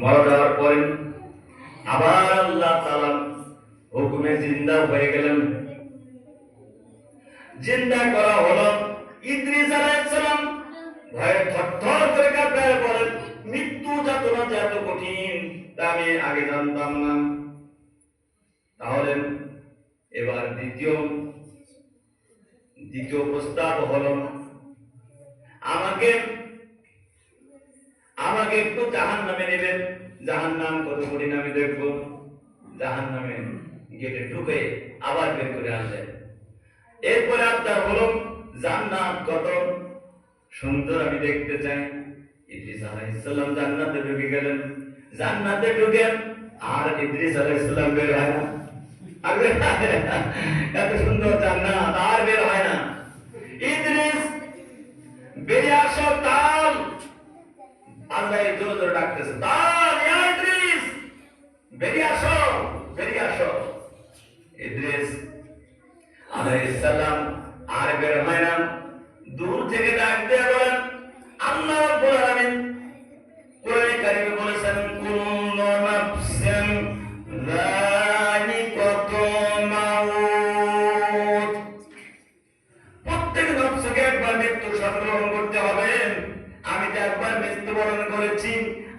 মারা যাওয়ার পরে আবার আল্লাহ তাআলা হুকুমে জিন্দা হয়ে গেলেন। জিন্দা করা হলো। ইদ্রিস আলাইহিস সালাম ভয়ে থরথর করে কাঁপতে বলেন, মৃত্যু যাতনা যে এত কঠিন তা আমি আগে জানতাম না। তাহলে এবার দ্বিতীয় প্রস্তাব হলো, আমাকে একটু জাহান্নামে নেবেন। জাহান্নাম কত কঠিন আমি দেখবো। জাহান্নামে গেটে ঢুকে আবার বের করে আনলেন। এরপরে আপনার হলো জান্নাত কত সুন্দর আমি দেখতে চাই। ইদ্রিস আলাইহিস সালাম জান্নাতে ঢুকে গেলেন। জান্নাতে ঢুকে আর ইদ্রিস আলাইহিস সালাম বের হয় না। আর বের হয় না। এত সুন্দর জান্নাত আর বের হয় না। ইদ্রিস বেরিয়ে আসো, তাল আল্লাহ জোরে জোরে ডাকতেছে, তাল ইয়া ইদ্রিস, বেরিয়ে আসো, বেরিয়ে আসো। ইদ্রিস আলাইহিস সালাম আর বের হয় না। দূর থেকে ডাক দিয়ে বলেন, আল্লাহ রাব্বুল আলামিন কোরআনে কারিমে বলেছেন, কুল্লু নাফসিন যায়িকাতুল মাউত, প্রত্যেক নফসকে একবার মৃত্যু সংগ্রহণ করতে হবে। আমি তো একবার মৃত্যুবরণ করেছি,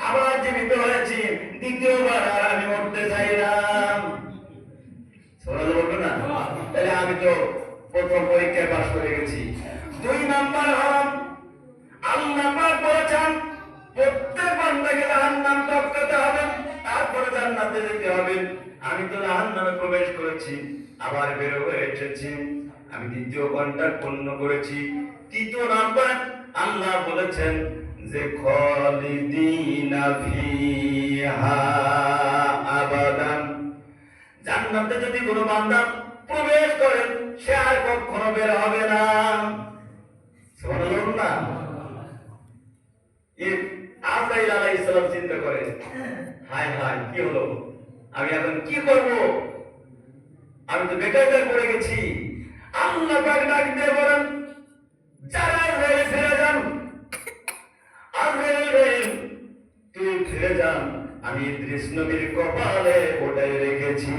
আবার জীবিত হয়েছি, দ্বিতীয়বার আর আমি মরতে চাই না। শোনা যাবে না? তাহলে আমি তো প্রথম পরীক্ষায় পাস করে গেছি। 2 নাম্বার হলাম, আল্লাহ পাক বলেছেন প্রত্যেক বান্দাকে জাহান্নাম ত্যাগ করতে হবে, তারপরে জান্নাতে যেতে হবে। আমি তো জাহান্নামে প্রবেশ করেছি, আবার বের হয়ে এসেছি, আমি দ্বিতীয় কন্ট্রাক্ট পূর্ণ করেছি। 3 নাম্বার আল্লাহ বলেছেন যে খালিদিনা ফিহা আবাদান, জান্নাতে যদি কোনো বান্দা প্রবেশ করে সে আর কখনো বের হবে না। সুবহানাল্লাহ না? আজরাইল আলাইহিস সালাম চিন্তা করে, হায় হায় কি হলো, আমি এখন কি করব, আমি তো বেকায়দায় পড়ে গেছি। আল্লাহ পাক ডাক দিয়ে বলেন, যারা ফিরে যান, আজরাইল তুই ফিরে যান, আমি ইদ্রিস নবীর কপালে ওটাই রেখেছি।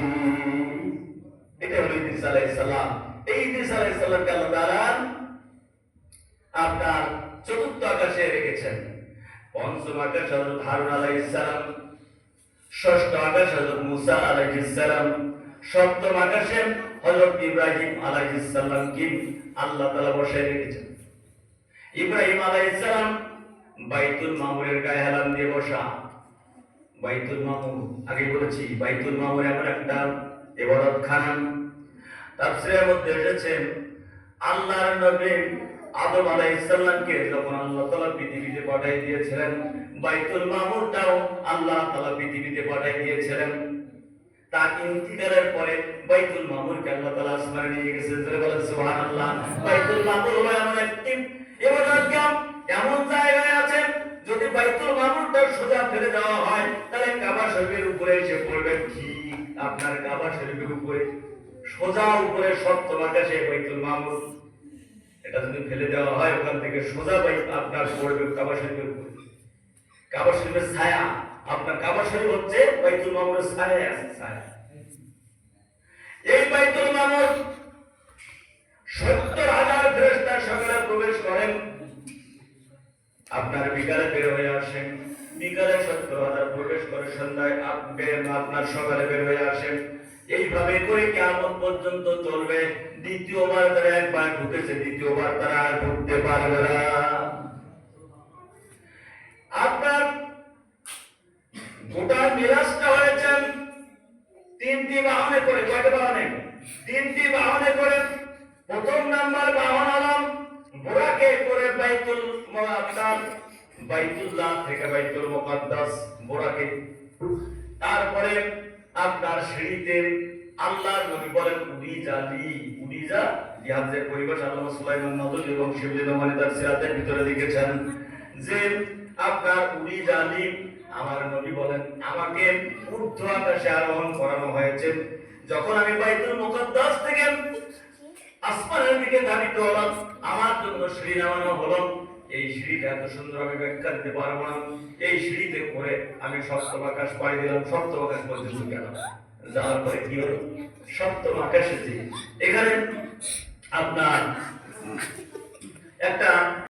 এটা হলো ইদ্রিস আলাইহিস সালাম। এই ইদ্রিস আলাইহিস সালামকে আল্লাহ তাআলা আপনার চতুর্থ আকাশে রেখেছেন। পঞ্চম আকাশ হযরত হারুন আলাইহিস সালাম, ষষ্ঠ আকাশ হযরত মুসা আলাইহিস সালাম, সপ্তম আকাশে হযরত ইব্রাহিম আলাইহিস সালামকে আল্লাহ তাআলা বসায় রেখেছেন। ইব্রাহিম আলাইহিস সালাম বাইতুল মামুরের গায়ে হেলান দিয়ে বসা। বাইতুল মামুর আগে বলেছি, বাইতুল মামুর এমন একটা ইবাদতখানা, তাফসীরের মধ্যে এসেছে আল্লাহর নবী আদম আলাইহিস সালামকে যখন আল্লাহ তাআলা পৃথিবীতে পাঠিয়ে দিয়েছিলেন, বাইতুল মামুরটাও আল্লাহ তাআলা পৃথিবীতে পাঠিয়ে দিয়েছিলেন। তার ইন্তিকালের পরে বাইতুল মামুরকে আল্লাহ তাআলা আসমানে নিয়ে গেছেন। যারা বলেন সুবহানাল্লাহ। বাইতুল মামুর হলো এমন একটি ইবাদতগাহ, এমন জায়গায় আছে যদি বাইতুল মামুরটা সোজা ফেলে দেওয়া হয় তাহলে কাবা শরীফের উপরে এসে পড়বে। ঠিক আপনার কাবা শরীফের উপরে সোজা উপরে সপ্তম আকাশে বাইতুল মামুর, এটা যদি ফেলে দেওয়া হয় ওখান থেকে সোজা আপনার পড়বে কাবা শরীফের উপরে। কাবা শরীফের ছায়া, আপনার কাবা শরীফ হচ্ছে বাইতুল মামুরের ছায়া আছে, ছায়া। এই বাইতুল মামুর 70,000 ফেরেশতা সকালে প্রবেশ করেন, আপনার বিকালে বের হয়ে আসেন। বিকালে 70,000 প্রবেশ করে, সন্ধ্যায় আপনার সকালে বের হয়ে আসেন। এইভাবে করে কিয়ামত পর্যন্ত চলবে। দ্বিতীয়বার তারা একবার ঢুকেছে, দ্বিতীয়বার তারা আর ঢুকতে পারবে না। আপনার গোটা মিরাজটা হয়েছেন 3টি বাহনে করে। কয়টা বাহনে? 3টি বাহনে করে। প্রথম নাম্বার বাহন আলম বোরাকে করে বাইতুল্লাহ থেকে বাইতুল মুকাদ্দাস বোরাকে। তারপরে আপনার সিঁড়িতে আল্লাহর নবী বলেন উড়িজা ইহাদের পরিবেশ আল্লামা সুলাইমান নদী এবং শিবলী নোমানী তার সিরাতের ভিতরে লিখেছেন যে আপনার উড়িজালি, আমার নবী বলেন আমাকে ঊর্ধ্ব আকাশে আরোহণ করানো হয়েছে। যখন আমি বাইতুল মুকাদ্দাস থেকে আসমানের দিকে ধাবিত হলাম, আমার জন্য সিঁড়ি নামানো হলো। এই সিঁড়িটা এত সুন্দর আমি ব্যাখ্যা দিতে পারবো না। এই সিঁড়িতে করে আমি সপ্তম আকাশ পাড়ি দিলাম। সপ্তম আকাশ বলতেছি কেন? যাওয়ার পরে কি হলো? সপ্তম আকাশে যে এখানে আপনার একটা